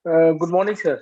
Good morning, sir.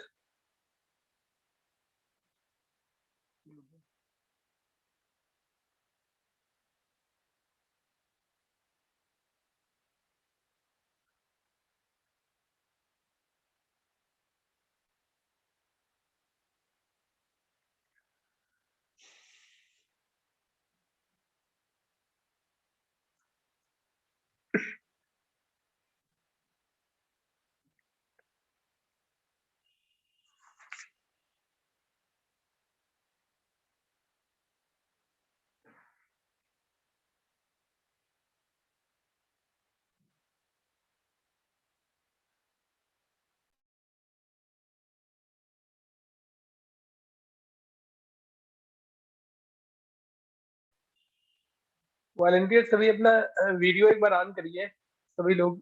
Volunteer सभी अपना video एक बार ऑन करिए। सभी लोग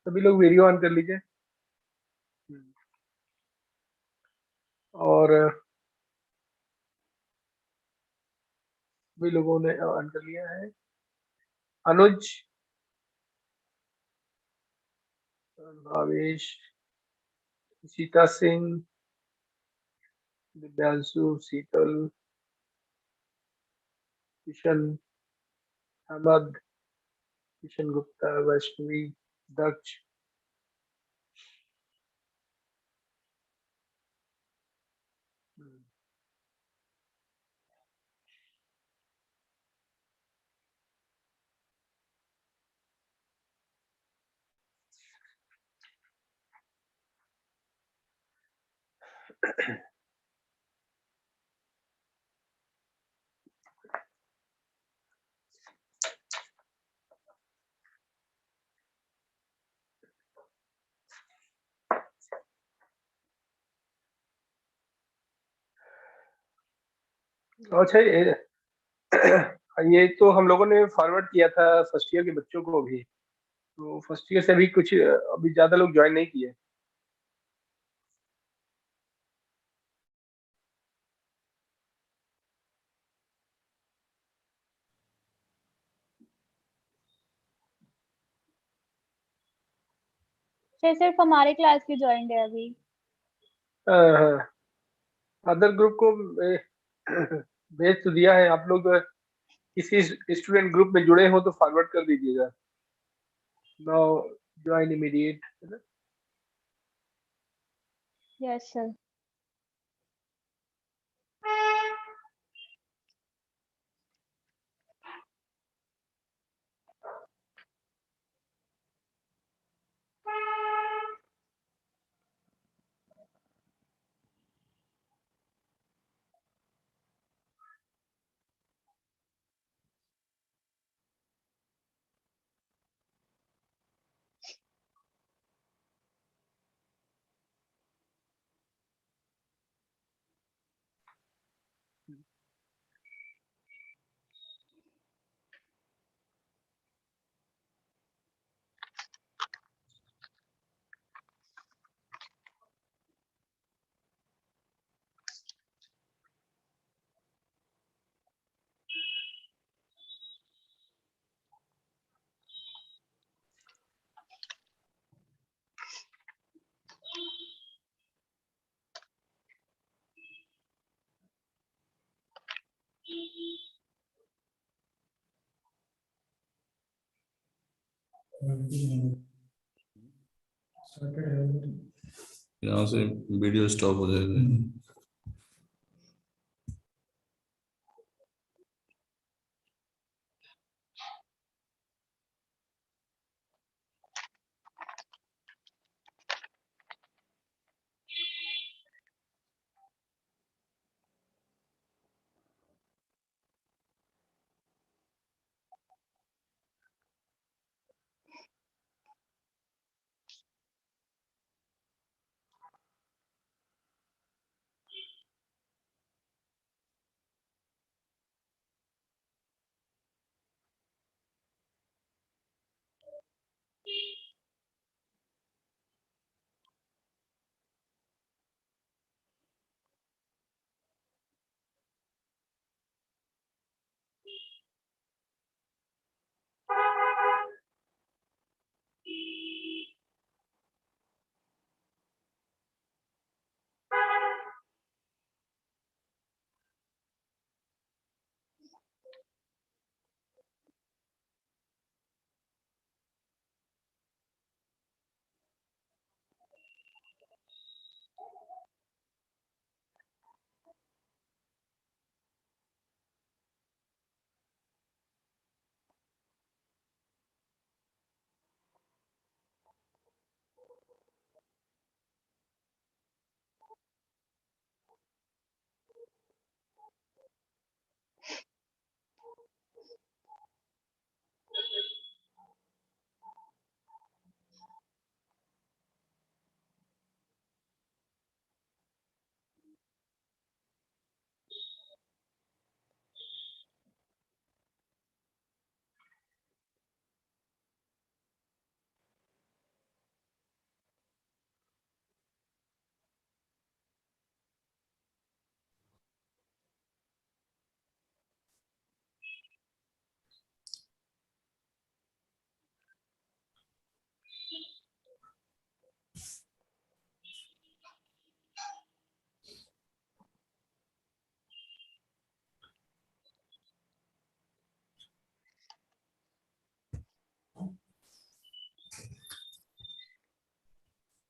सभी लोग वीडियो ऑन कर लीजिए। और सभी लोगों ने ऑन कर लिया है। अनुज, भावेश, सीता सिंह, दिव्यांशु, शीतल, किशन, अहमद, किशन गुप्ता, वैष्णवी, दक्ष। अच्छा, ये तो हम लोगों ने फॉरवर्ड किया था फर्स्ट ईयर के बच्चों को भी। तो फर्स्ट ईयर से अभी कुछ अभी ज्यादा लोग ज्वाइन नहीं किए। सिर्फ हमारे क्लास के ज्वाइंट है अभी। अदर ग्रुप को भेज तो दिया है। आप लोग किसी स्टूडेंट ग्रुप में जुड़े हो तो फॉरवर्ड कर दीजिएगा। नाउ ज्वाइन इमीडिएट, है ना? Yes sir. यहाँ से वीडियो स्टॉप हो जाएगा।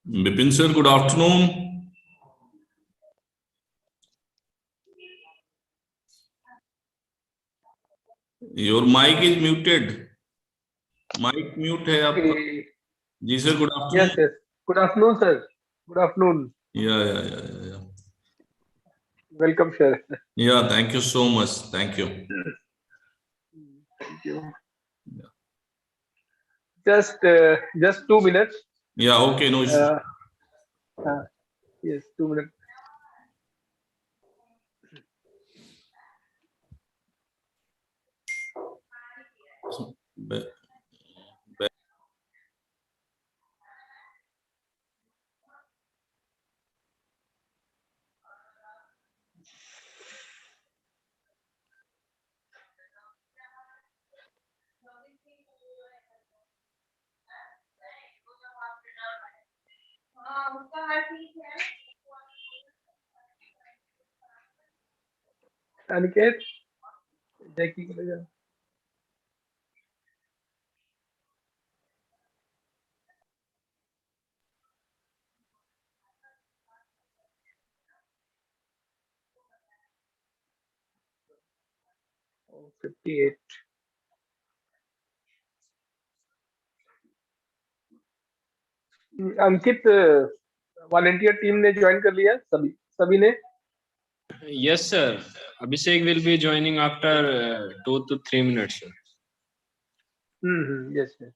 Bipin sir, good afternoon. Your mic is muted. Mic mute है आपका. जी sir, good afternoon. Yes. Good afternoon, sir. Good afternoon. Yeah. Welcome, sir. Yeah, thank you so much. Thank you. Thank you. Yeah. Just 2 minutes. Yeah, okay, no issue. Yes, 2 minutes. Be- Aniket, जैकी को ले जाओ. Oh, 58. अंकित, volunteer team ने join कर लिया, सभी ने. Yes, sir. Abhishek will be joining after 2 to 3 minutes, sir. Yes, sir.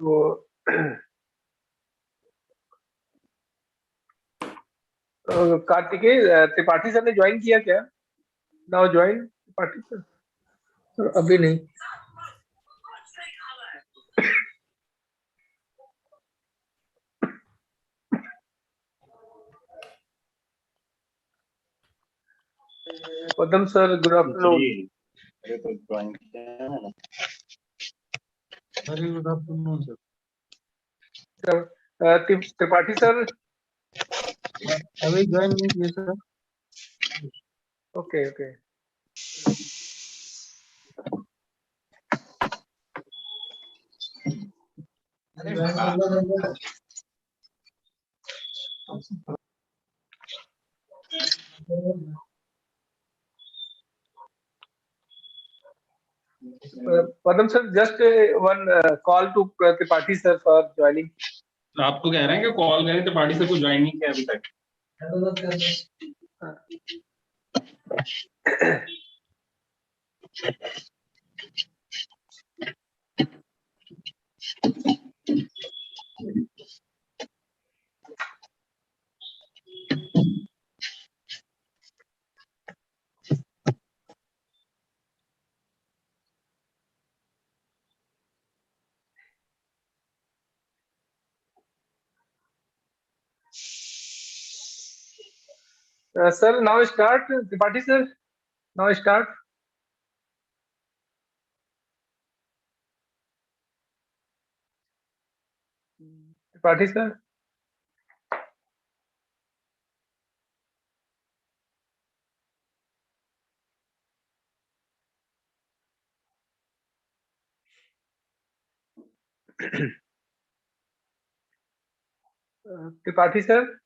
वो Kartikeya Tripathi sir ने ज्वाइन किया क्या? Now join Tripathi sir? अभी नहीं. Padam sir, good afternoon. Good afternoon sir. Tripathi sir. अभी ज्वाइन नहीं किए sir. Okay. Padam sir, just one call to Tripathi sir for joining. तो आपको कह रहे हैं कि कॉल करें तो पार्टी से कुछ ज्वाइन नहीं किया अभी तक. Sir, now start. Tripathi sir, now start. Tripathi sir. Tripathi sir.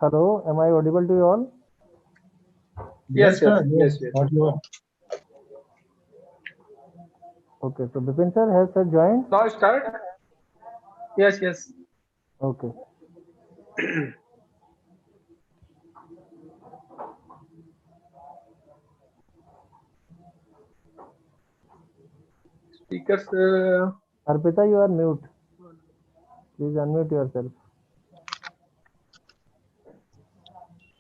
Hello, am I audible to you all? Yes, sir. yes, yes. What you are? Okay, so Bipin sir, has sir joined? Now start. Yes, yes. Okay. Speakers. Arpita, you are mute. Please unmute yourself.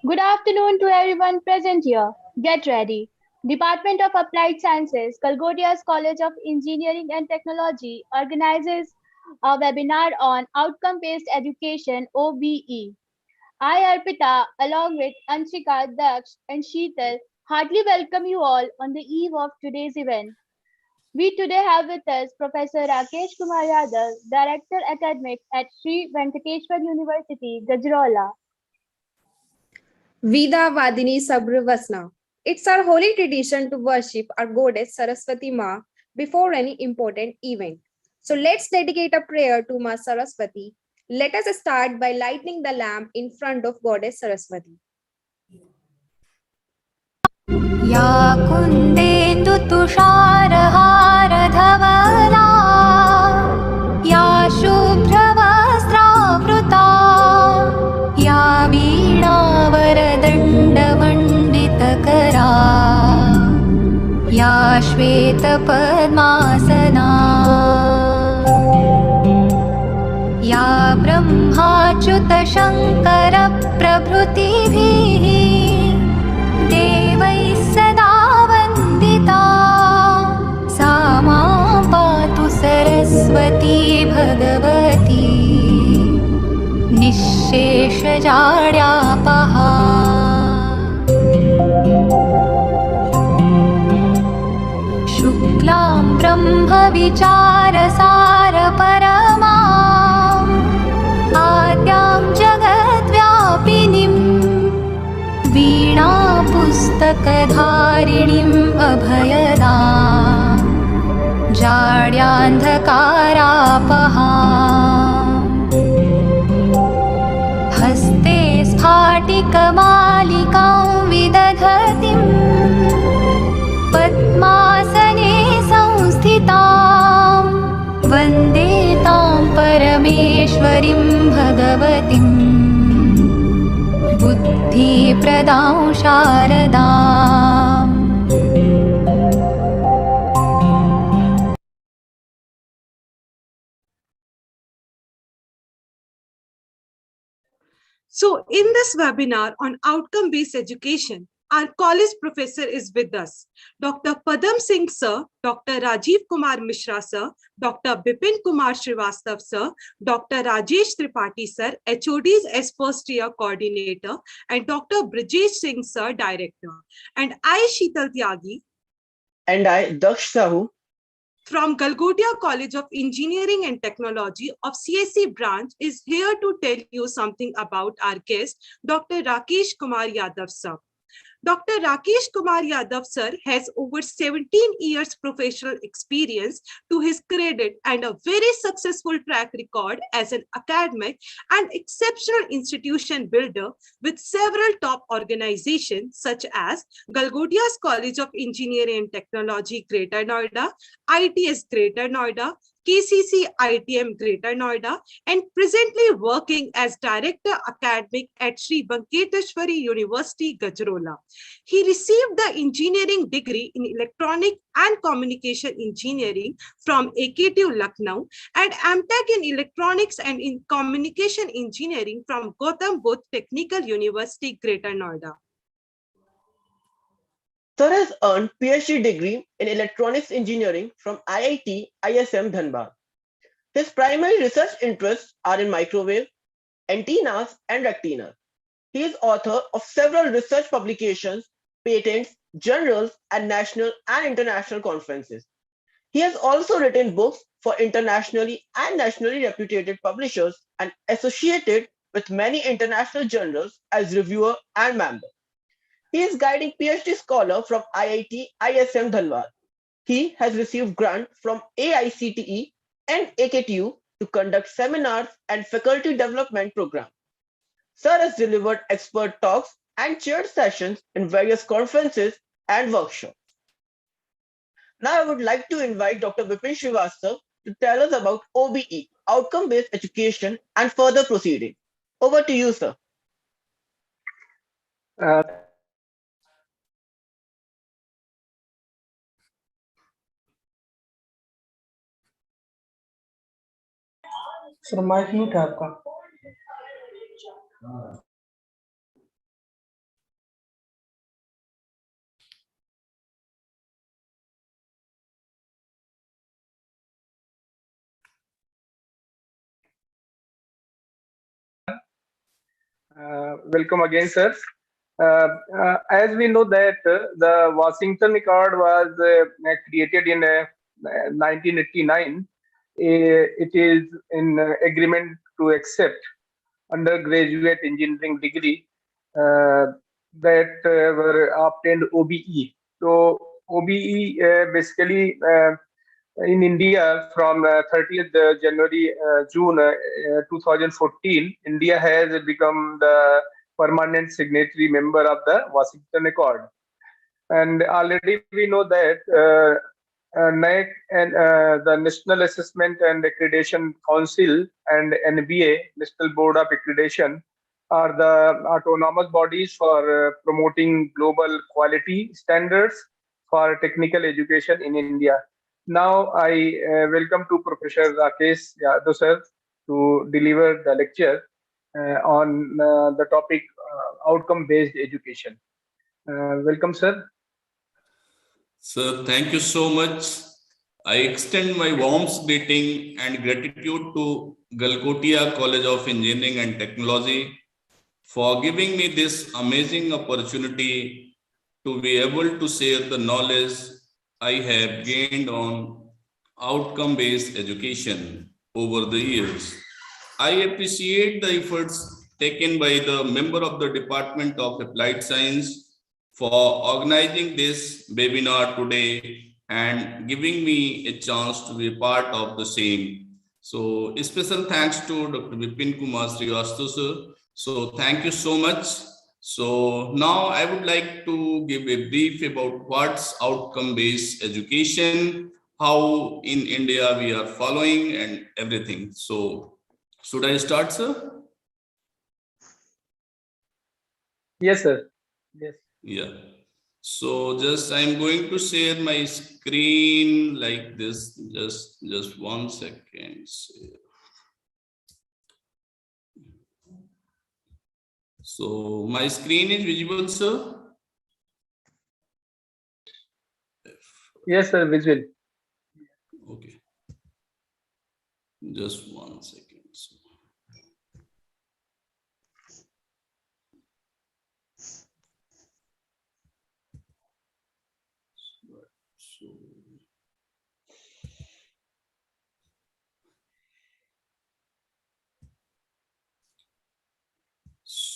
Good afternoon to everyone present here. Get ready. Department of Applied Sciences, Galgotias College of Engineering and Technology organizes a webinar on outcome-based education (OBE). I, Arpita, along with Anshika, Daksh, and Sheetal, heartily welcome you all on the eve of today's event. We today have with us Professor Rakesh Kumar Yadav, Director Academics at Sri Venkateshwar University, Gajraula. Vida Vadini Sabravasna. It's our holy tradition to worship our goddess Saraswati Ma before any important event. So let's dedicate a prayer to Ma Saraswati. Let us start by lighting the lamp in front of goddess Saraswati. या कुन्देन्दु तुषारहारधवला या शुभ्रवस्त्रावृता या वीणावरदण्डमण्डितकरा या श्वेतपद्मासना या ब्रह्माच्युतशङ्करप्रभृतिभिः देवैः सदा वन्दिता सा मां पातु सरस्वती भगवती निःशेषजाड्यापहा शुक्लां ब्रह्मविचारसारपरमा आद्यां जगद्व्यापिनीं वीणा पुस्तकधारिणीम् अभयदा जाड्यान्धकारापहा हस्ते स्फाटिकमालिकां विदधतीं पद्मासने संस्थितां वन्दे तां परमेश्वरीं भगवतीं बुद्धिप्रदां शारदाम् So in this webinar on outcome-based education, our college professor is with us, Dr. Padam Singh sir, Dr. Rajiv Kumar Mishra sir, Dr. Bipin Kumar Srivastav sir, Dr. Rajesh Tripathi sir, HOD's as first year coordinator, and Dr. Brijesh Singh sir, director. And I, Sheetal Tyagi. And I, Daksh Sahu. From Galgotia College of Engineering and Technology of CSE branch is here to tell you something about our guest, Dr. Rakesh Kumar Yadav sir. Dr. Rakesh Kumar Yadav sir has over 17 years professional experience to his credit and a very successful track record as an academic and exceptional institution builder with several top organizations such as Galgotias College of Engineering and Technology, Greater Noida, ITS Greater Noida, KCC ITM Greater Noida, and presently working as Director Academic at Sri Venkateshwar University, Gajraula. He received the engineering degree in Electronic and Communication Engineering from AKTU Lucknow and MTech in Electronics and in Communication Engineering from Gautam Budh Technical University, Greater Noida. Sir has earned PhD degree in electronics engineering from IIT ISM Dhanbad. His primary research interests are in microwave, antennas, and rectinas. He is author of several research publications, patents, journals, and national and international conferences. He has also written books for internationally and nationally reputed publishers and associated with many international journals as reviewer and member. He is guiding PhD scholar from IIT ISM Dhanbad. He has received grant from AICTE and AKTU to conduct seminars and faculty development programs. Sir has delivered expert talks and chaired sessions in various conferences and workshops. Now I would like to invite Dr. Vipin Srivastava to tell us about OBE, outcome-based education, and further proceedings. Over to you, sir. Sir mic mute है आपका। Welcome again, sir. As we know that the Washington Accord was created in 1989. It is in agreement to accept undergraduate engineering degree that were obtained OBE. So OBE basically in India from 30th January, June 2014, India has become the permanent signatory member of the Washington Accord. And already we know that NAAC and the National Assessment and Accreditation Council and NBA, National Board of Accreditation, are the autonomous bodies for promoting global quality standards for technical education in India. Now I welcome to Professor Rakesh Yadav sir to deliver the lecture on the topic outcome-based education. Welcome, sir. Sir, thank you so much. I extend my warm greeting and gratitude to Galgotias College of Engineering and Technology for giving me this amazing opportunity to be able to share the knowledge I have gained on outcome-based education over the years. I appreciate the efforts taken by the member of the Department of Applied Science for organizing this webinar today and giving me a chance to be part of the same. So a special thanks to Dr. Vipin Kumar Srivastava sir. So thank you so much. So now I would like to give a brief about what's outcome-based education, how in India we are following and everything. So should I start, sir? Yes, sir. Yes. Yeah. So just I'm going to share my screen like this. Just 1 second. So my screen is visible, sir? Yes, sir, visual. Okay. Just 1 second.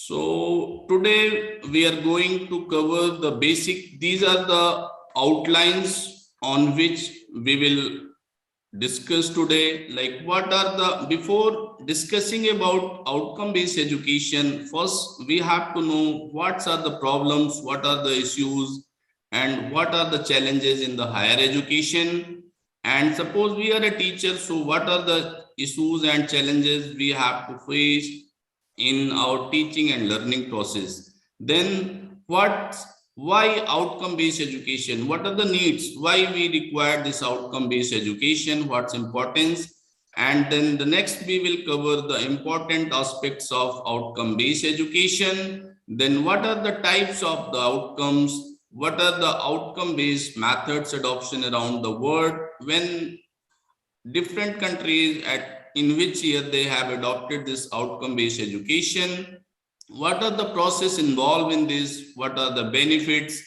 So today we are going to cover the basic, these are the outlines on which we will discuss today. Like what are the, before discussing about outcome-based education, first we have to know what are the problems, what are the issues, and what are the challenges in the higher education. And suppose we are a teacher, so what are the issues and challenges we have to face in our teaching and learning process. Then why outcome-based education? What are the needs? Why we require this outcome-based education? What's importance? And then the next we will cover the important aspects of outcome-based education. Then what are the types of the outcomes? what are the outcome-based methods adoption around the world, when different countries in which year they have adopted this outcome-based education, what are the process involved in this, what are the benefits,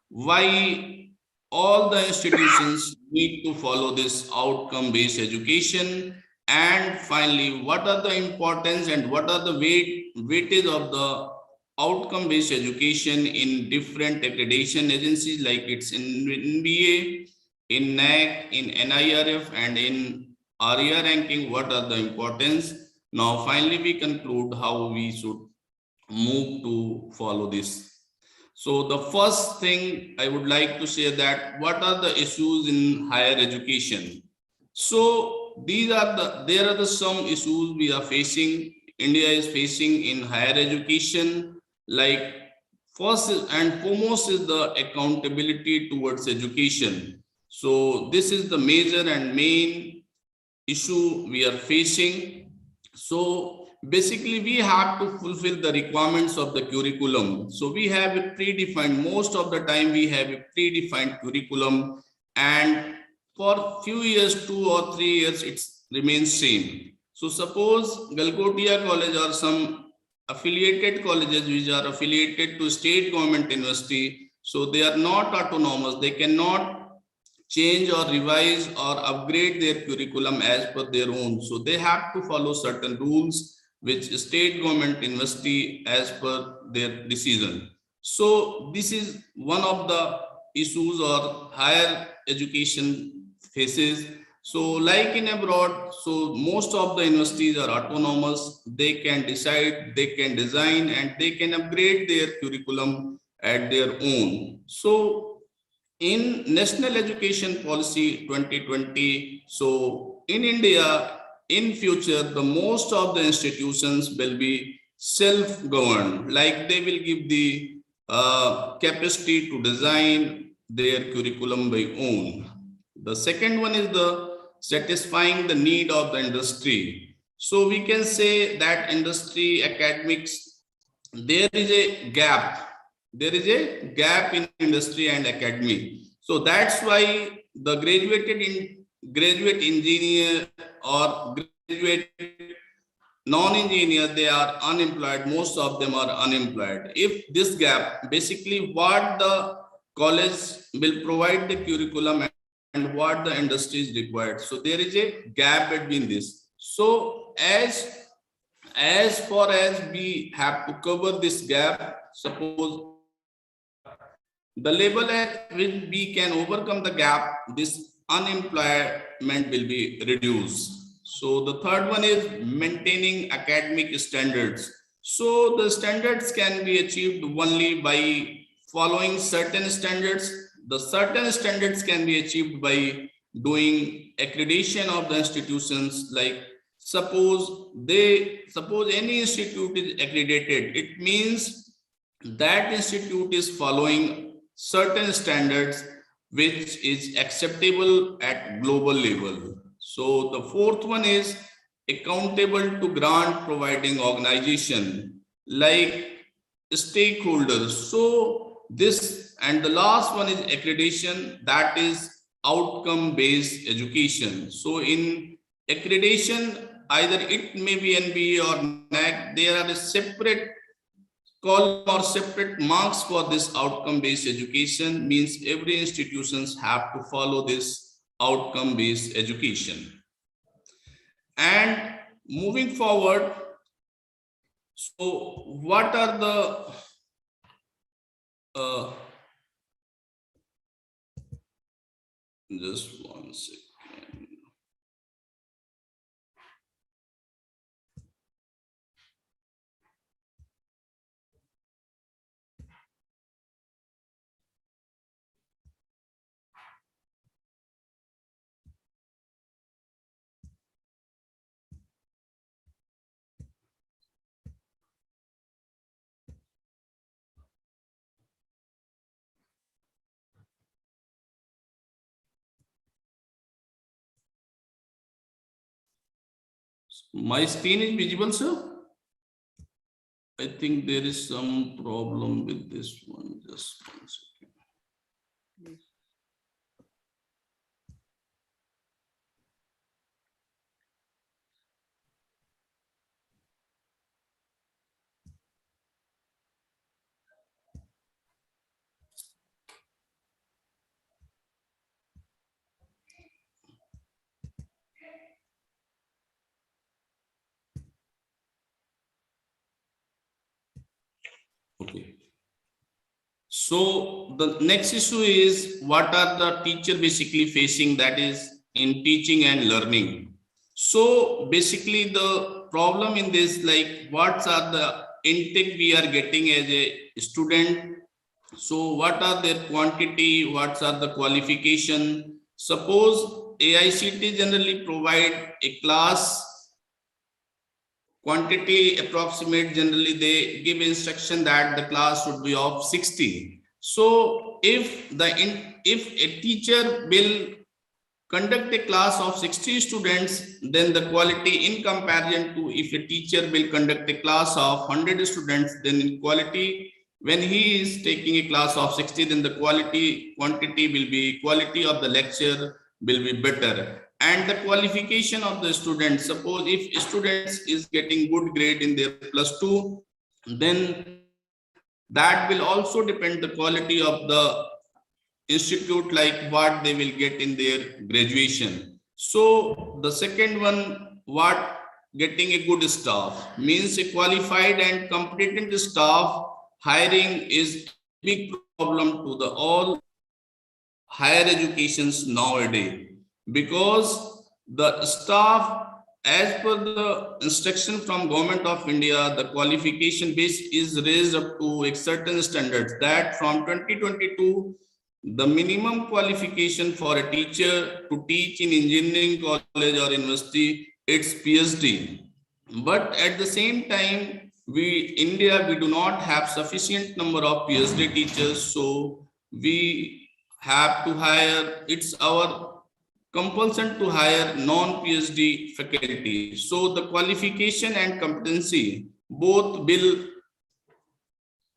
why all the institutions need to follow this outcome-based education, and finally, what are the importance and what are the weightage of the outcome-based education in different accreditation agencies like it's in NBA, in NAC, in NIRF, and in ARIA ranking, what are the importance. Now, finally, we conclude how we should move to follow this. So the first thing I would like to say that what are the issues in higher education? So there are the some issues we are facing, India is facing in higher education, like first and foremost is the accountability towards education. So this is the major and main issue we are facing. So basically we have to fulfill the requirements of the curriculum. So we have a predefined, most of the time we have a predefined curriculum, and for few years, 2 or 3 years, it remains same. So suppose Galgotia College or some affiliated colleges which are affiliated to state government university, so they are not autonomous, they cannot change or revise or upgrade their curriculum as per their own. So they have to follow certain rules which state government university as per their decision. So this is one of the issues or higher education faces. So like in abroad, so most of the universities are autonomous. They can decide, they can design, and they can upgrade their curriculum at their own. So in National Education Policy 2020, so in India, in future, the most of the institutions will be self-governed, like they will give the capacity to design their curriculum by own. The second one is the satisfying the need of the industry. So we can say that industry academics, there is a gap. There is a gap in industry and academy. So that's why the graduate engineer or graduate non-engineer, they are unemployed. Most of them are unemployed. If this gap, basically what the college will provide the curriculum and what the industry is required. So there is a gap between this. So as far as we have to cover this gap, suppose the level at which we can overcome the gap, this unemployment will be reduced. So the third one is maintaining academic standards. So the standards can be achieved only by following certain standards. The certain standards can be achieved by doing accreditation of the institutions. Like suppose any institute is accredited, it means that institute is following certain standards which is acceptable at global level. So the fourth one is accountable to grant providing organization like stakeholders. So this, and the last one is accreditation, that is outcome based education. So in accreditation, either it may be NBA or NAC, there are a separate column or separate marks for this outcome based education, means every institutions have to follow this outcome based education. And moving forward, so what are the just one second. My screen is visible, sir? I think there is some problem with this one. Just one second. Okay. So the next issue is what are the teacher basically facing, that is in teaching and learning. So basically the problem in this, like what are the intake we are getting as a student. So what are their quantity, what are the qualification. Suppose AICT generally provide a class quantity approximate, generally they give instruction that the class should be of 60. So if a teacher will conduct a class of 60 students, then the quality in comparison to if a teacher will conduct a class of 100 students, then in quality, when he is taking a class of 60, then the quantity of the lecture will be better. And the qualification of the students, suppose if students is getting good grade in their +2, then that will also depend the quality of the institute, like what they will get in their graduation. So the second one, what getting a good staff means a qualified and competent staff hiring is a big problem to the all higher educations nowadays, because the staff, as per the instruction from Government of India, the qualification base is raised up to a certain standards, that from 2022 the minimum qualification for a teacher to teach in engineering college or university, it's PhD. But at the same time, India do not have sufficient number of PhD teachers, so we have to hire, it's our compulsion to hire non-PhD faculty. So the qualification and competency both will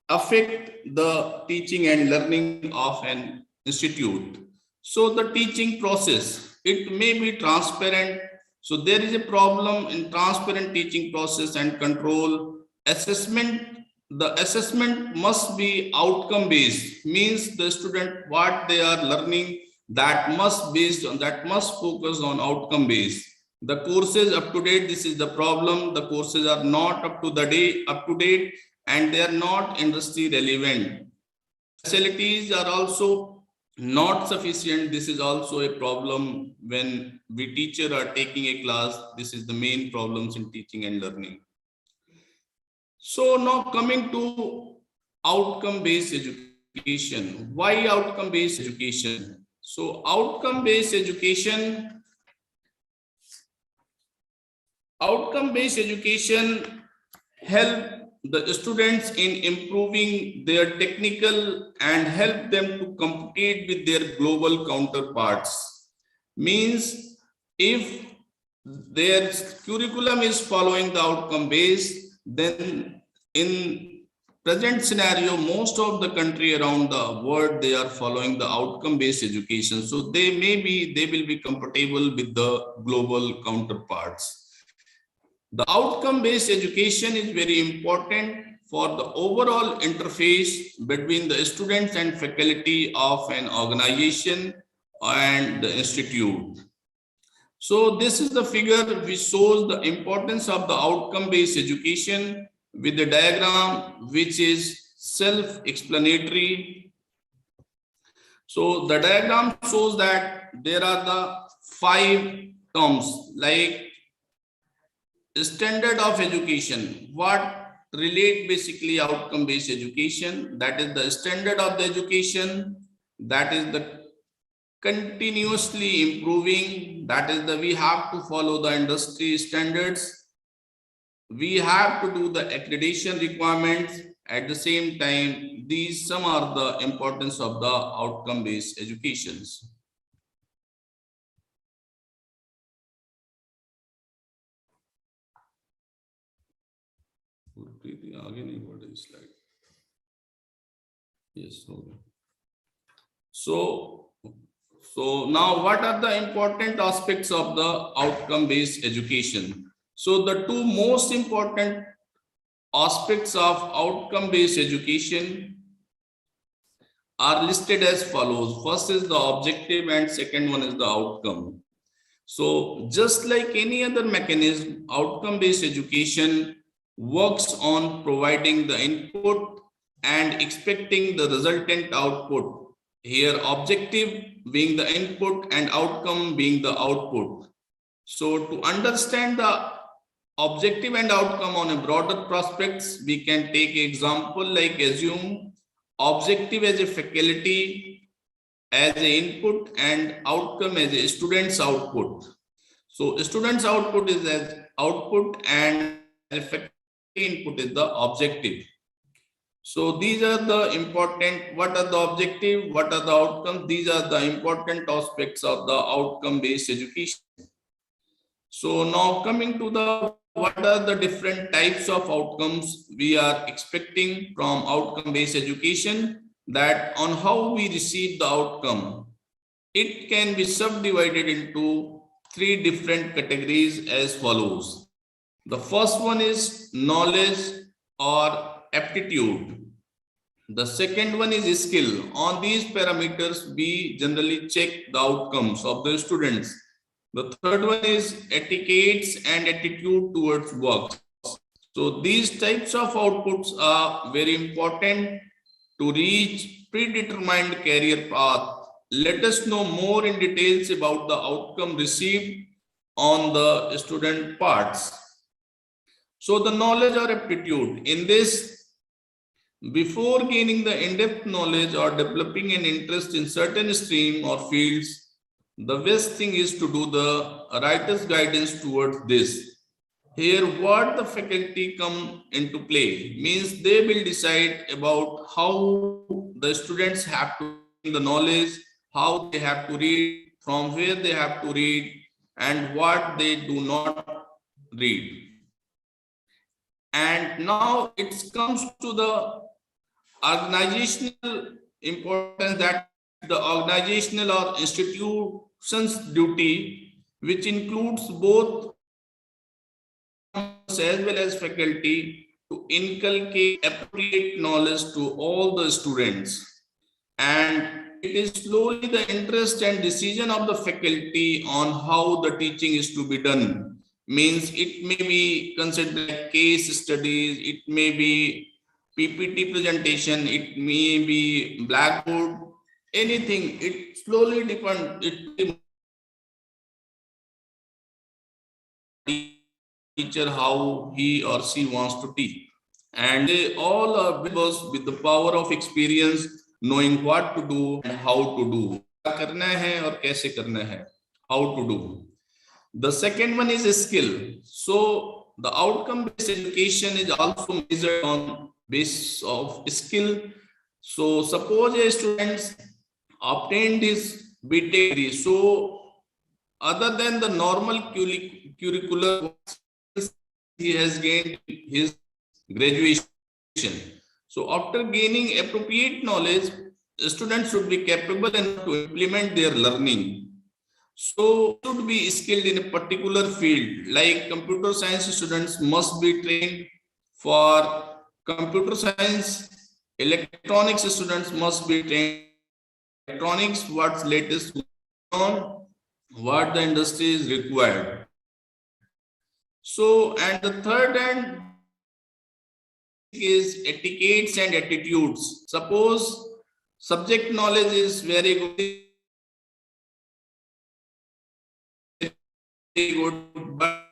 affect the teaching and learning of an institute. So the teaching process, it may be transparent. So there is a problem in transparent teaching process and control. Assessment, the assessment must be outcome based, means the student what they are learning, that must focus on outcome based. The courses up to date, this is the problem, the courses are not up to date, and they are not industry relevant. Facilities are also not sufficient. This is also a problem when we teacher are taking a class. This is the main problems in teaching and learning. So now coming to outcome-based education. Why outcome-based education? So outcome-based education help the students in improving their technical and help them to compete with their global counterparts. Means if their curriculum is following the outcome based, then in present scenario, most of the country around the world, they are following the outcome based education. So they will be compatible with the global counterparts. The outcome-based education is very important for the overall interface between the students and faculty of an organization and the institute. So this is the figure which shows the importance of the outcome-based education with the diagram which is self-explanatory. So the diagram shows that there are the 5 terms like standard of education, what relate basically outcome based education, that is the standard of the education, that is the continuously improving, that is the we have to follow the industry standards, we have to do the accreditation requirements. At the same time, these some are the importance of the outcome based educations. Yes. Okay. So now what are the important aspects of the outcome based education? So the 2 most important aspects of outcome based education are listed as follows. First is the objective and second one is the outcome. So just like any other mechanism, outcome based education works on providing the input and expecting the resultant output. Here, objective being the input and outcome being the output. So to understand the objective and outcome on a broader prospects, we can take an example like assume objective as a faculty as an input and outcome as a student's output. So student's output is as output and as a faculty input is the objective. So these are the important, what are the objective, what are the outcomes? These are the important aspects of the outcome-based education. So now coming to the, what are the different types of outcomes we are expecting from outcome-based education, that on how we receive the outcome. It can be subdivided into three different categories as follows. The first one is knowledge or aptitude. The second one is skill. On these parameters, we generally check the outcomes of the students. The third one is etiquettes and attitude towards work. So these types of outputs are very important to reach predetermined career path. Let us know more in details about the outcome received on the student parts. So the knowledge or aptitude, in this, before gaining the in-depth knowledge or developing an interest in certain stream or fields, the best thing is to do the writer's guidance towards this. Here, what the faculty come into play means they will decide about how the students have to gain the knowledge, how they have to read, from where they have to read, and what they do not read. And now it comes to the organizational importance, that the organizational or institution's duty, which includes both as well as faculty, to inculcate appropriate knowledge to all the students. And it is slowly the interest and decision of the faculty on how the teaching is to be done. Means it may be considered like case studies, it may be PPT presentation, it may be blackboard, anything. It slowly depends. It teacher how he or she wants to teach, and they all are with the power of experience, knowing what to do and how to do. क्या करना है और कैसे करना है, how to do. The second one is a skill. So the outcome-based education is also measured on basis of skill. So suppose a student obtained his BTech degree. So other than the normal curricular, he has gained his graduation. So after gaining appropriate knowledge, students should be capable enough to implement their learning. So should be skilled in a particular field, like computer science students must be trained for computer science, electronics students must be trained electronics, what's latest on, what the industry is required. So, and the third and is etiquettes and attitudes. Suppose subject knowledge is very good, but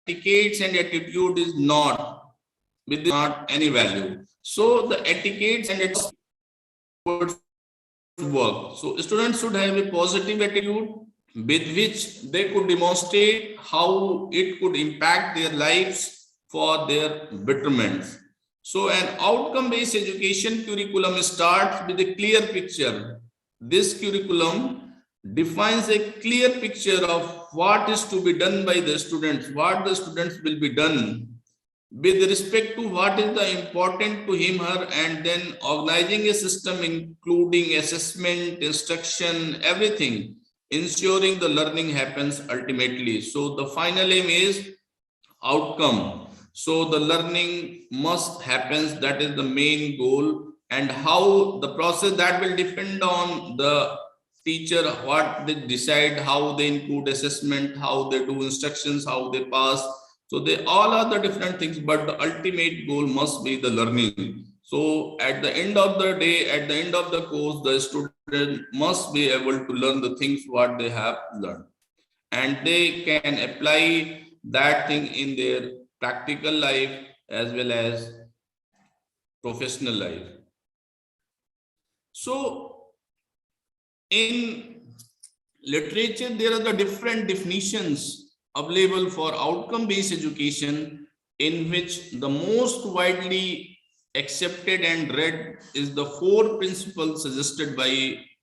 etiquettes and attitude is not, with not any value. So the etiquettes and attitudes work. So students should have a positive attitude with which they could demonstrate how it could impact their lives for their betterment. So an outcome-based education curriculum starts with a clear picture. This curriculum defines a clear picture of what is to be done by the students, what the students will be done with respect to what is the important to him, her, and then organizing a system including assessment, instruction, everything, ensuring the learning happens ultimately. So the final aim is outcome. So the learning must happen, that is the main goal, and how the process that will depend on the teacher, what they decide, how they include assessment, how they do instructions, how they pass. So they all are the different things, but the ultimate goal must be the learning. So at the end of the day, at the end of the course, the student must be able to learn the things what they have learned, and they can apply that thing in their practical life as well as professional life. So in literature, there are the different definitions available for outcome-based education, in which the most widely accepted and read is the 4 principles suggested by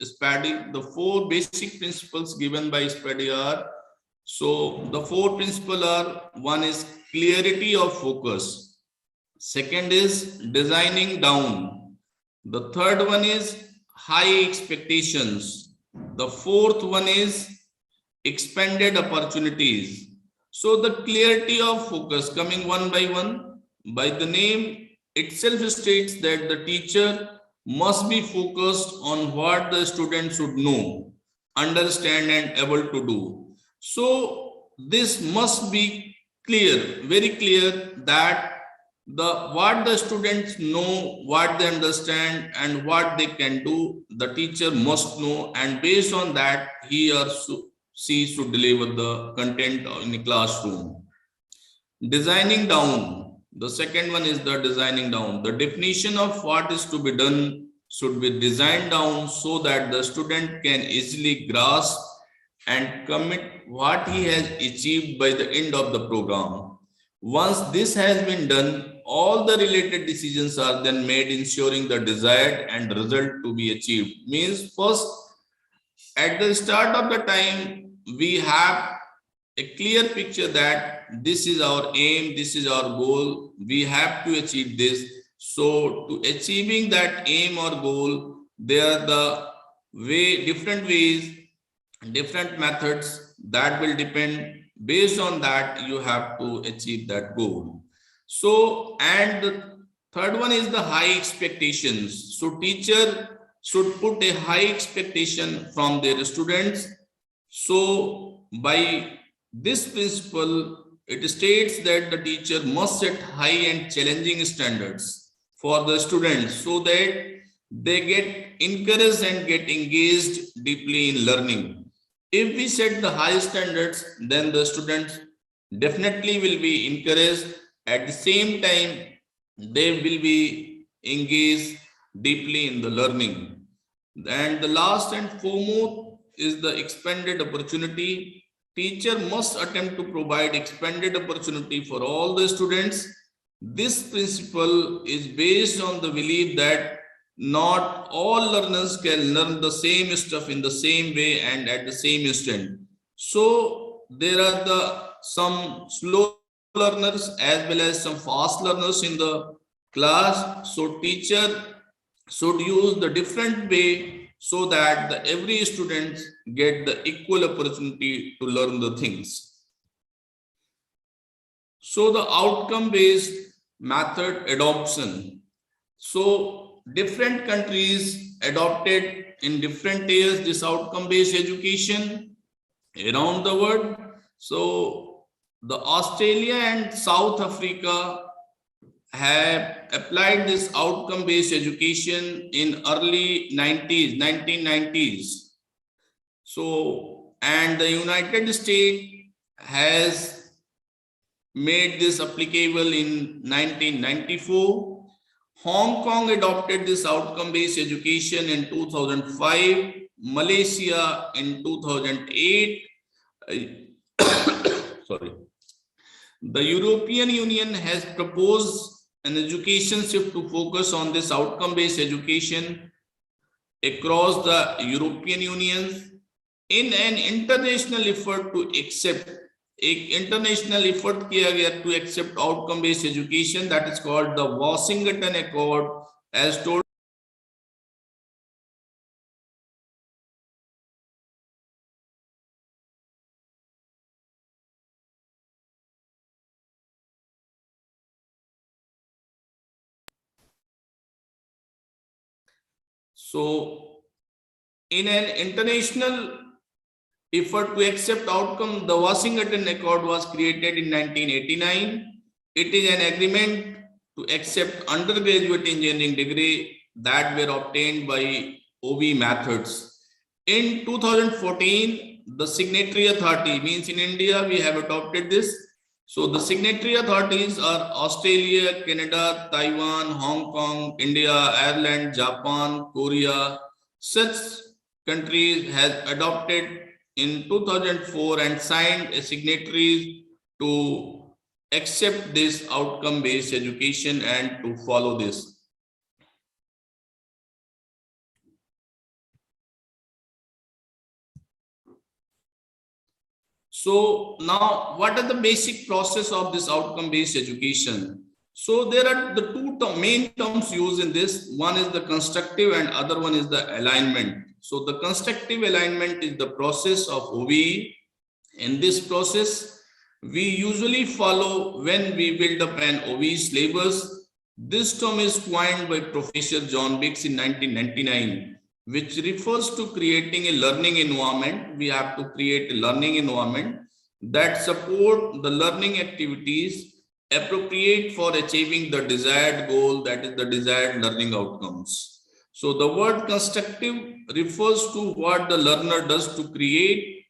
Spady. The 4 basic principles given by Spady are, so the 4 principles are: one is clarity of focus, second is designing down, the third one is high expectations, the fourth one is expanded opportunities. So the clarity of focus, coming one by one, by the name itself states that the teacher must be focused on what the student should know, understand and able to do. So this must be clear, very clear, that what the students know, what they understand and what they can do, the teacher must know, and based on that he or she should deliver the content in the classroom. Designing down, the second one is the designing down. The definition of what is to be done should be designed down so that the student can easily grasp and commit what he has achieved by the end of the program. Once this has been done, all the related decisions are then made, ensuring the desired and result to be achieved. Means first, at the start of the time, we have a clear picture that this is our aim, this is our goal, we have to achieve this. So to achieving that aim or goal, there are the different ways, different methods that will depend. Based on that, you have to achieve that goal. So, and the third one is the high expectations. So teacher should put a high expectation from their students. So by this principle, it states that the teacher must set high and challenging standards for the students so that they get encouraged and get engaged deeply in learning. If we set the high standards, then the students definitely will be encouraged. At the same time, they will be engaged deeply in the learning. And the last and foremost is the expanded opportunity. Teacher must attempt to provide expanded opportunity for all the students. This principle is based on the belief that not all learners can learn the same stuff in the same way and at the same instant. So there are some slow learners as well as some fast learners in the class. So teacher should use the different way so that every student get the equal opportunity to learn the things. So the outcome-based method adoption. So different countries adopted in different years this outcome-based education around the world. So the Australia and South Africa have applied this outcome-based education in early 1990s. So, and the United States has made this applicable in 1994. Hong Kong adopted this outcome-based education in 2005, Malaysia in 2008. Sorry. The European Union has proposed an education shift to focus on this outcome-based education across the European Union in an international effort to accept किया गया to accept outcome-based education, that is called the Washington Accord, as told. So, in an international effort to accept outcome, the Washington Accord was created in 1989. It is an agreement to accept undergraduate engineering degree that were obtained by OBE methods. In 2014, the signatory authority, means in India we have adopted this. So the signatory authorities are Australia, Canada, Taiwan, Hong Kong, India, Ireland, Japan, Korea. Such countries has adopted in 2004 and signed a signatory to accept this outcome-based education and to follow this. So now, what are the basic process of this outcome-based education? So there are the two main terms used in this. One is the constructive and other one is the alignment. So the constructive alignment is the process of OBE. In this process, we usually follow when we build up an OBE syllabus. This term is coined by Professor John Biggs in 1999, which refers to creating a learning environment. We have to create a learning environment that support the learning activities appropriate for achieving the desired goal, that is the desired learning outcomes. So the word constructive refers to what the learner does to create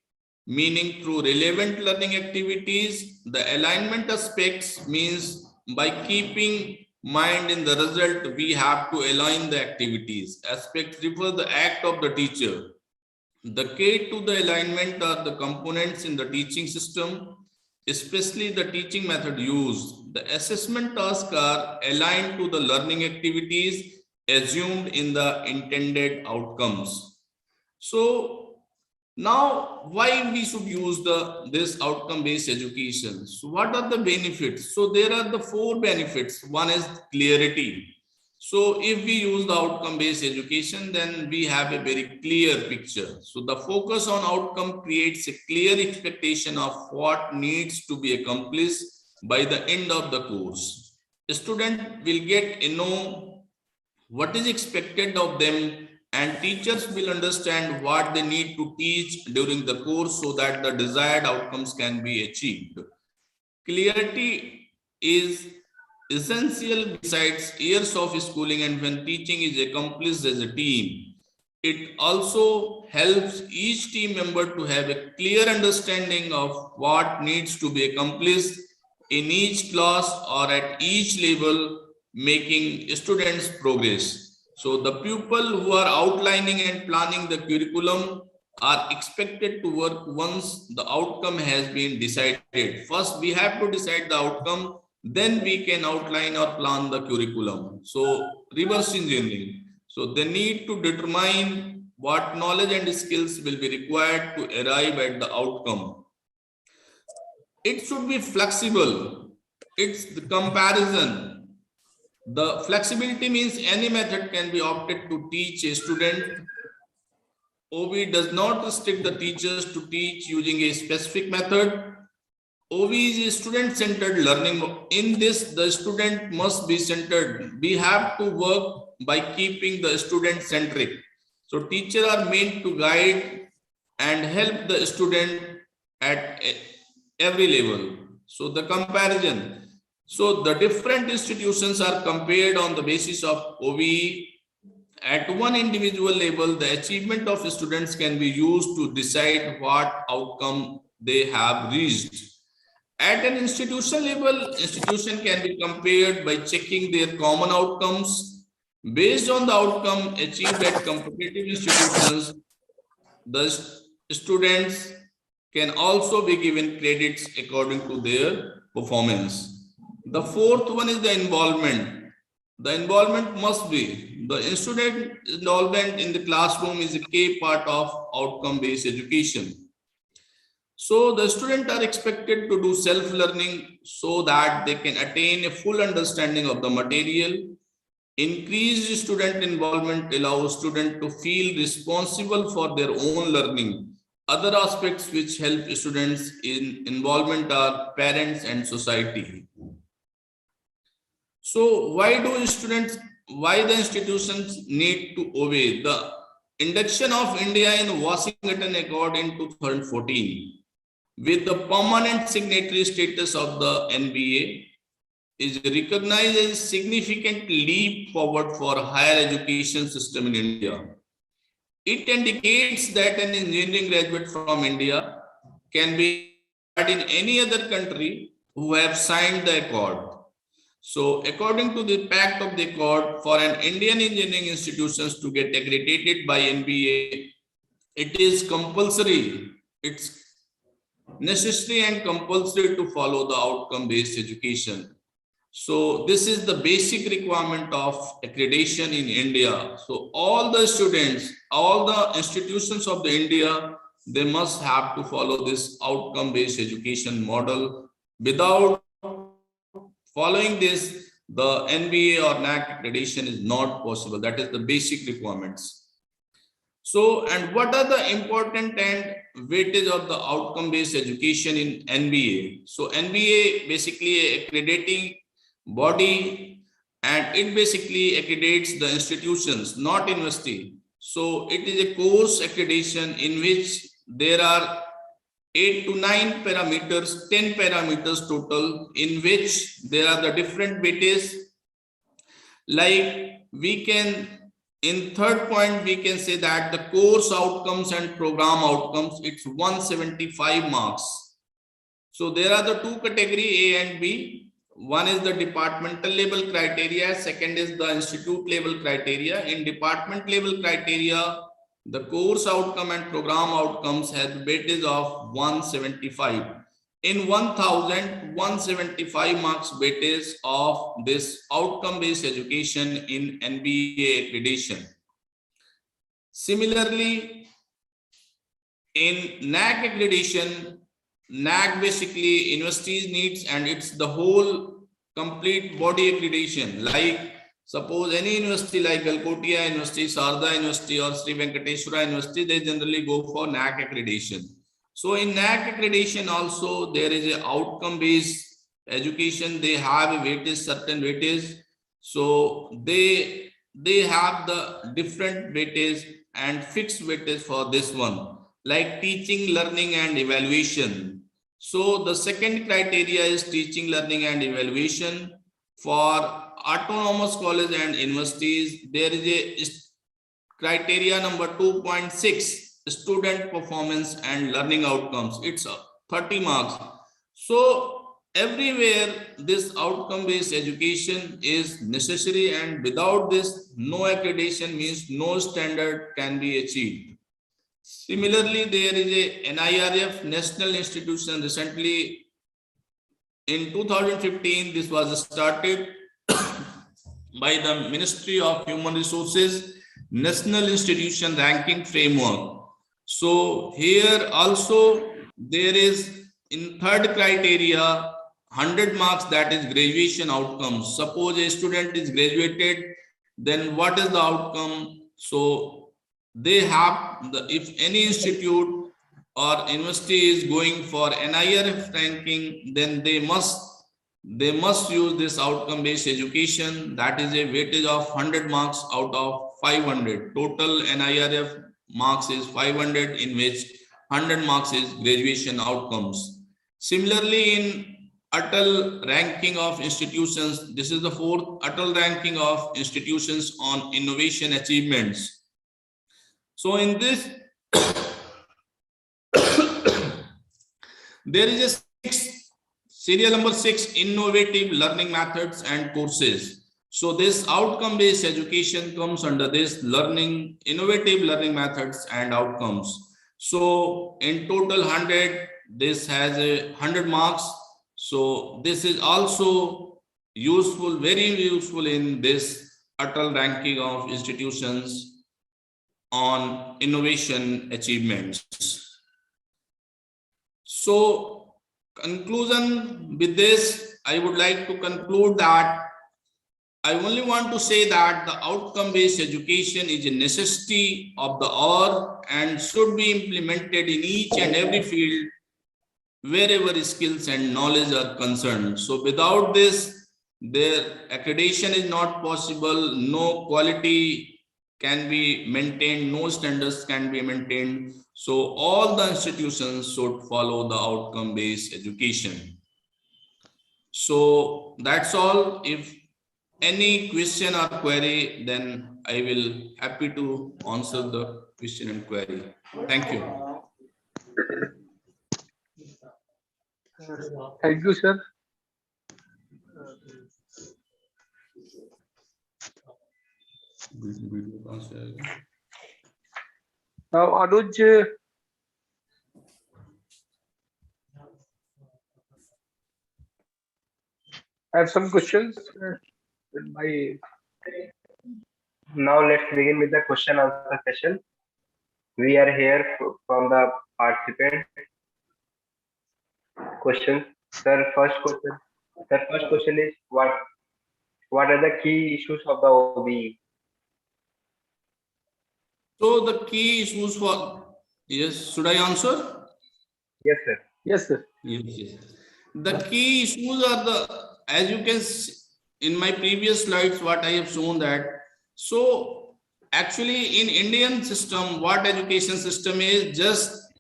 meaning through relevant learning activities. The alignment aspects means by keeping mind in the result, we have to align the activities. Aspects refer the act of the teacher. The key to the alignment are the components in the teaching system, especially the teaching method used. The assessment tasks are aligned to the learning activities assumed in the intended outcomes. So now, why we should use this outcome-based education? So what are the benefits? So there are the 4 benefits. One is clarity. So if we use the outcome-based education, then we have a very clear picture. So the focus on outcome creates a clear expectation of what needs to be accomplished by the end of the course. The student will get to know what is expected of them, and teachers will understand what they need to teach during the course so that the desired outcomes can be achieved. Clarity is essential besides years of schooling, and when teaching is accomplished as a team, it also helps each team member to have a clear understanding of what needs to be accomplished in each class or at each level, making students progress. So the people who are outlining and planning the curriculum are expected to work once the outcome has been decided. First, we have to decide the outcome, then we can outline or plan the curriculum. So reverse engineering. So they need to determine what knowledge and skills will be required to arrive at the outcome. It should be flexible. It's the comparison. The flexibility means any method can be opted to teach a student. OBE does not restrict the teachers to teach using a specific method. OBE is a student-centered learning. In this, the student must be centered. We have to work by keeping the student-centric. So teachers are meant to guide and help the student at every level. So the comparison. So the different institutions are compared on the basis of OBE. At one individual level, the achievement of students can be used to decide what outcome they have reached. At an institution level, institution can be compared by checking their common outcomes. Based on the outcome achieved at competitive institutions, the students can also be given credits according to their performance. The 4th one is the involvement. The involvement must be, the student involvement in the classroom is a key part of outcome-based education. So the students are expected to do self-learning so that they can attain a full understanding of the material. Increased student involvement allows students to feel responsible for their own learning. Other aspects which help students in involvement are parents and society. So why the institutions need to obey? The induction of India in Washington Accord in 2014 with the permanent signatory status of the NBA, is recognized as a significant leap forward for higher education system in India. It indicates that an engineering graduate from India can be in any other country who have signed the accord. So according to the Pact of the Accord, for an Indian engineering institutions to get accredited by NBA, it is compulsory, it's necessary and compulsory to follow the outcome-based education. So this is the basic requirement of accreditation in India. So all the students, all the institutions of the India, they must have to follow this outcome-based education model. Without following this, the NBA or NAC accreditation is not possible. That is the basic requirements. So, and what are the important and weightage of the outcome-based education in NBA? So NBA basically a accrediting body, and it basically accredits the institutions, not university. So it is a course accreditation in which there are 8 to 9 parameters, 10 parameters total, in which there are the different weightages. Like we can, in third point, we can say that the course outcomes and program outcomes, it's 175 marks. So there are the two category A and B. One is the departmental level criteria, second is the institute level criteria. In department level criteria, the course outcome and program outcomes have weightage of 175. In 1000, 175 marks weightage of this outcome-based education in NBA accreditation. Similarly, in NAC accreditation, NAC basically universities needs, and it's the whole complete body accreditation. Like suppose any university like Galgotias University, Sarda University or Sri Venkateswara University, they generally go for NAC accreditation. So in NAC accreditation also there is a outcome based education. They have a weightage, certain weightage. So they have the different weightage and fixed weightage for this one, like teaching, learning and evaluation. So the second criteria is teaching, learning and evaluation. For autonomous college and universities, there is a criteria number 2.6, student performance and learning outcomes. It's 30 marks. So everywhere this outcome based education is necessary, and without this, no accreditation, means no standard can be achieved. Similarly, there is a NIRF, National Institution. Recently in 2015, this was started by the Ministry of Human Resources, National Institution Ranking Framework. So here also there is in third criteria 100 marks, that is graduation outcomes. Suppose a student is graduated, then what is the outcome? So they have the, if any institute or university is going for NIRF ranking, then they must use this outcome based education. That is a weightage of 100 marks out of 500. Total NIRF marks is 500, in which 100 marks is graduation outcomes. Similarly, in Atal ranking of institutions, this is the fourth Atal ranking of institutions on innovation achievements. So in this, there is a serial number 6, innovative learning methods and courses. So this outcome based education comes under this learning, innovative learning methods and outcomes. So in total 100, this has a 100 marks. So this is also useful, very useful in this Atal ranking of institutions on innovation achievements. So conclusion with this, I would like to conclude that I only want to say that the outcome-based education is a necessity of the hour and should be implemented in each and every field wherever skills and knowledge are concerned. So without this, their accreditation is not possible, no quality can be maintained, no standards can be maintained. So all the institutions should follow the outcome-based education. So that's all. If any question or query, then I will happy to answer the question and query. Thank you. Thank you, sir. Now, Anuj, I have some questions. Now let's begin with the question answer session. We are here from the participant question. Sir, first question is what are the key issues of the OBE? So the key issues for, yes, should I answer? Yes, sir. Yes, sir. Yes. The key issues are the, as you can see in my previous slides, what I have shown that. So actually in Indian system, what education system is, just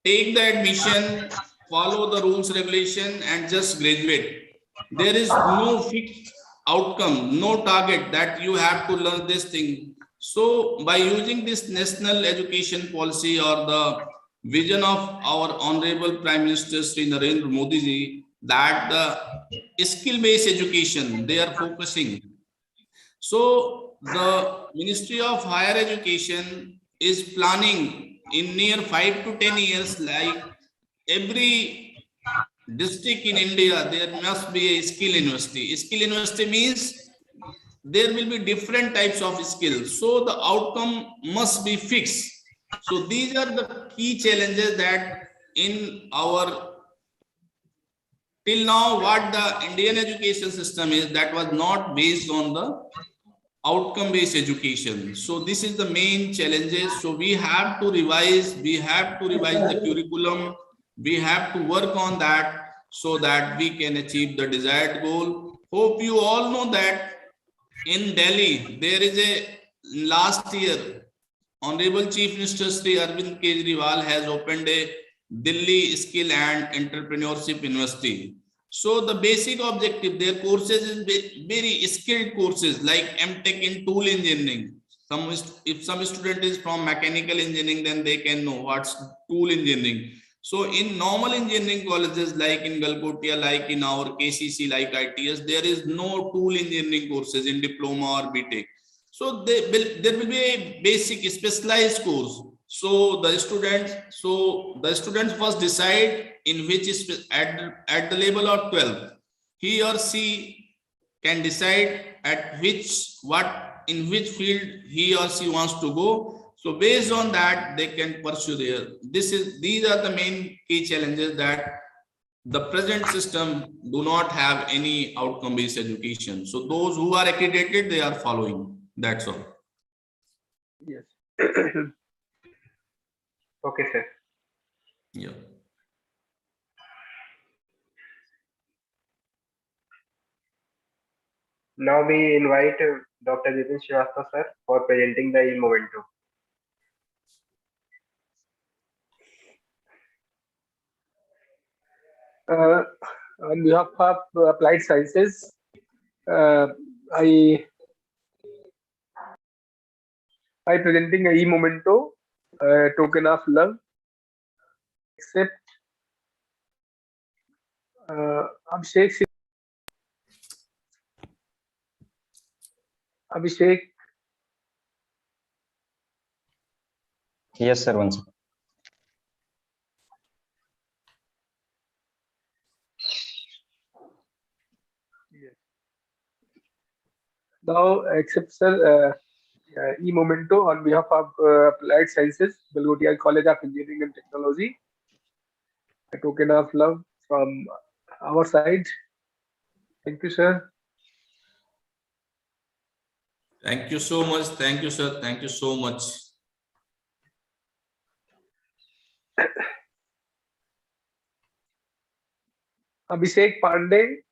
take the admission, follow the rules, regulation, and just graduate. There is no fixed outcome, no target that you have to learn this thing. So by using this national education policy or the vision of our Honorable Prime Minister Sri Narendra Modi ji, that the skill-based education they are focusing. So the Ministry of Higher Education is planning in near 5 to 10 years, like every district in India, there must be a skill university. Skill university means there will be different types of skills. So the outcome must be fixed. So these are the key challenges that in our till now what the Indian education system is, that was not based on the outcome based education. So this is the main challenges. So we have to revise the curriculum. We have to work on that so that we can achieve the desired goal. Hope you all know that in Delhi, there is a last year, Honorable Chief Minister Sri Arvind Kejriwal has opened a Delhi Skill and Entrepreneurship University. So the basic objective, their courses is very skilled courses like MTech in tool engineering. If some student is from mechanical engineering, then they can know what's tool engineering. So in normal engineering colleges like in Galgotias, like in our KCC, like ITS, there is no tool engineering courses in diploma or BTech. So there will be a basic specialized course. So the students first decide in which at the level of 12, he or she can decide at in which field he or she wants to go. So based on that, they can pursue there. These are the main key challenges that the present system do not have any outcome-based education. So those who are accredited, they are following. That's all. Yes. Okay, sir. Yeah. Now we invite Dr. Jitin Srivastava sir for presenting the e-memento. On behalf of Applied Sciences, I presenting a e-memento, token of love, accept Abhishek. Yes, sir. Once. Yes. Now accept, sir, e-memento on behalf of Applied Sciences, Galgotias College of Engineering and Technology. A token of love from our side. Thank you, sir. Thank you so much. Thank you, sir. Thank you so much. Abhishek Pandey.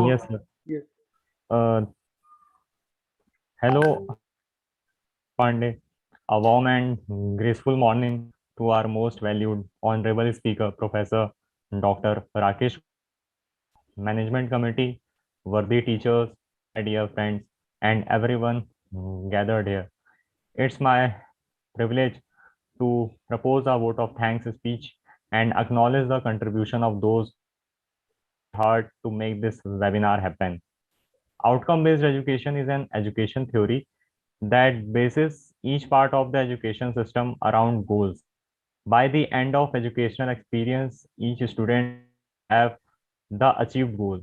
Yes, sir. Yes. Hello, Pandey. A warm and graceful morning to our most valued honorable speaker, Professor Dr. Rakesh management committee, worthy teachers, my dear friends, and everyone gathered here. It's my privilege to propose a vote of thanks speech and acknowledge the contribution of those hard to make this webinar happen. Outcome-based education is an education theory that bases each part of the education system around goals. By the end of educational experience, each student have the achieved goal.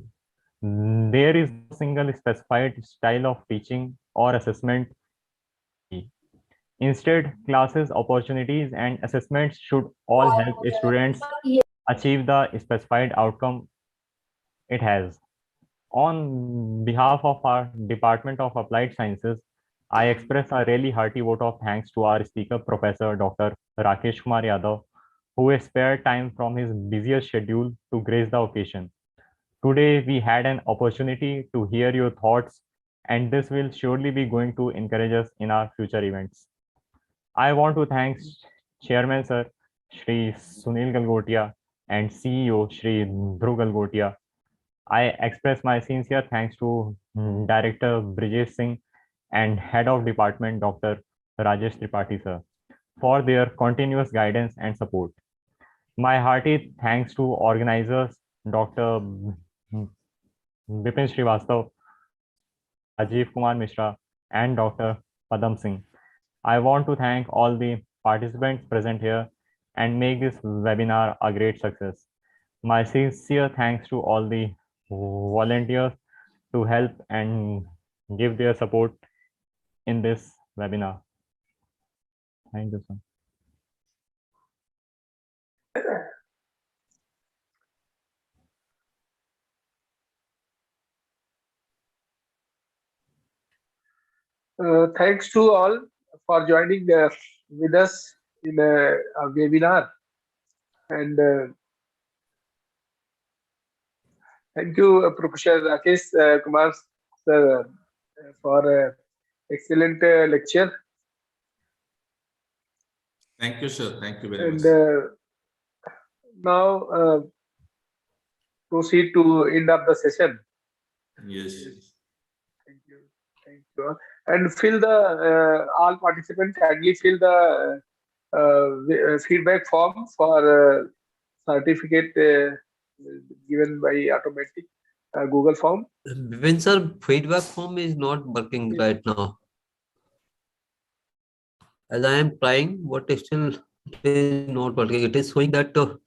There is no single specified style of teaching or assessment. Instead, classes, opportunities, and assessments should all help students achieve the specified outcome it has. On behalf of our Department of Applied Sciences, I express a really hearty vote of thanks to our speaker, Professor Dr. Rakesh Kumar Yadav, who has spared time from his busiest schedule to grace the occasion. Today, we had an opportunity to hear your thoughts, and this will surely be going to encourage us in our future events. I want to thank Chairman Sir Shri Sunil Galgotia and CEO Shri Dhruv Galgotia. I express my sincere thanks to Director Brijesh Singh and Head of Department Dr. Rajesh Tripathi sir for their continuous guidance and support. My hearty thanks to organizers Dr. Bipin Srivastav, Rajiv Kumar Mishra, and Dr. Padam Singh. I want to thank all the participants present here and make this webinar a great success. My sincere thanks to all the volunteers to help and give their support in this webinar. Thank you, sir. Thanks to all for joining with us in a webinar. And thank you, Professor Rakesh Kumar sir, for excellent lecture. Thank you, sir. Thank you very And much. now proceed to end of the session. Yes. Thank you. Thank you all. And fill the all participants kindly fill the feedback form for certificate given by automatic Google form. When sir, feedback form is not working right now. As I am trying, but still it is not working. It is showing that the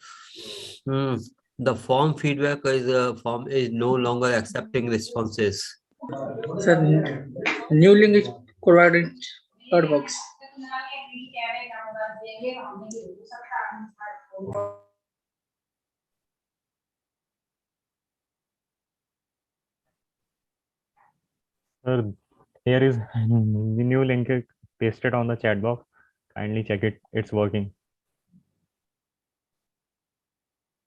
form feedback is no longer accepting responses. Sir, new link is provided third box. Sir, here is the new link pasted on the chat box. Kindly check it. It's working.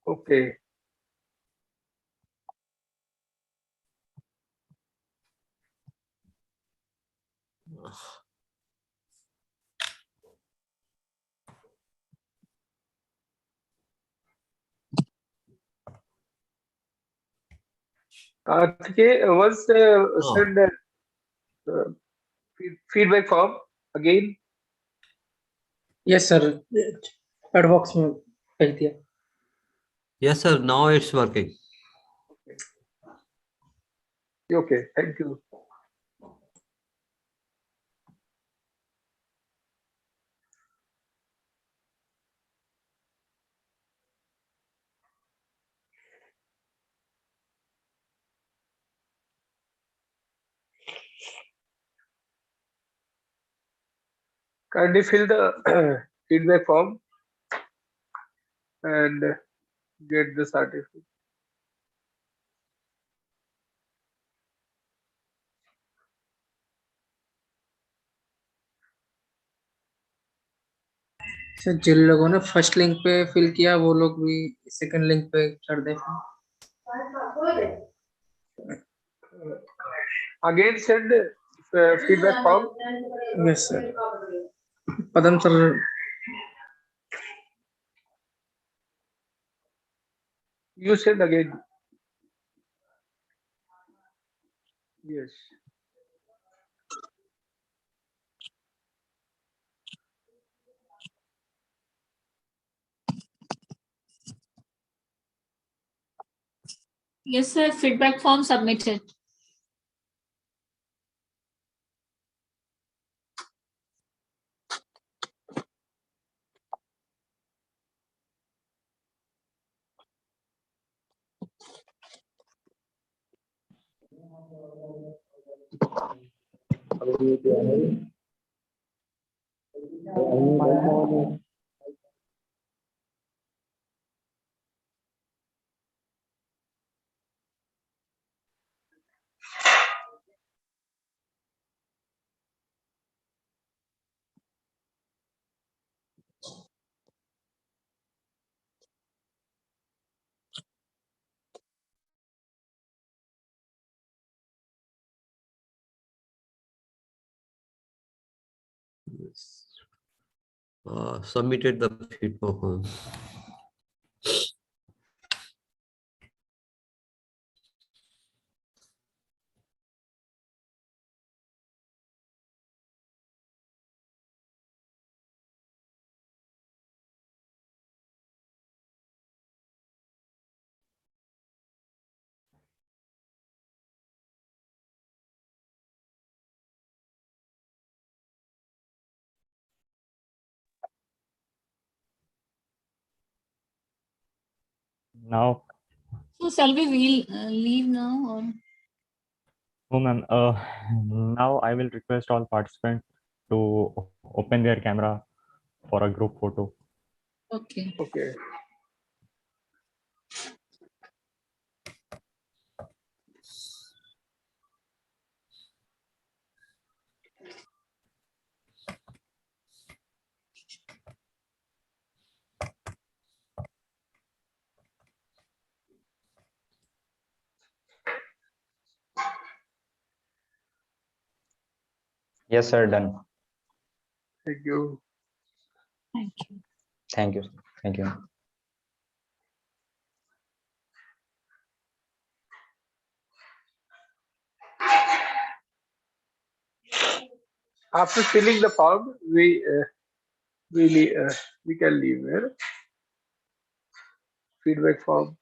Okay. Once send feedback form again. Yes, sir. Third box में भेज दिया. Yes, sir. Now it's working. Okay. Thank you. Kindly fill the feedback form and get the certificate. Sir जिन लोगों ने first link पे fill किया वो लोग भी सेकंड लिंक पे कर दें. Again send feedback form. Yes, sir. Padam sir. You send again. Yes. Yes, sir. Feedback form submitted. Submitted the feedback form. Now, So shall we leave now or? oh ma'am, now I will request all participants to open their camera for a group photo. Okay. Okay. Yes, sir. Done. Thank you. Thank you. Thank you. Thank you. After filling the form, we can leave here. Feedback form.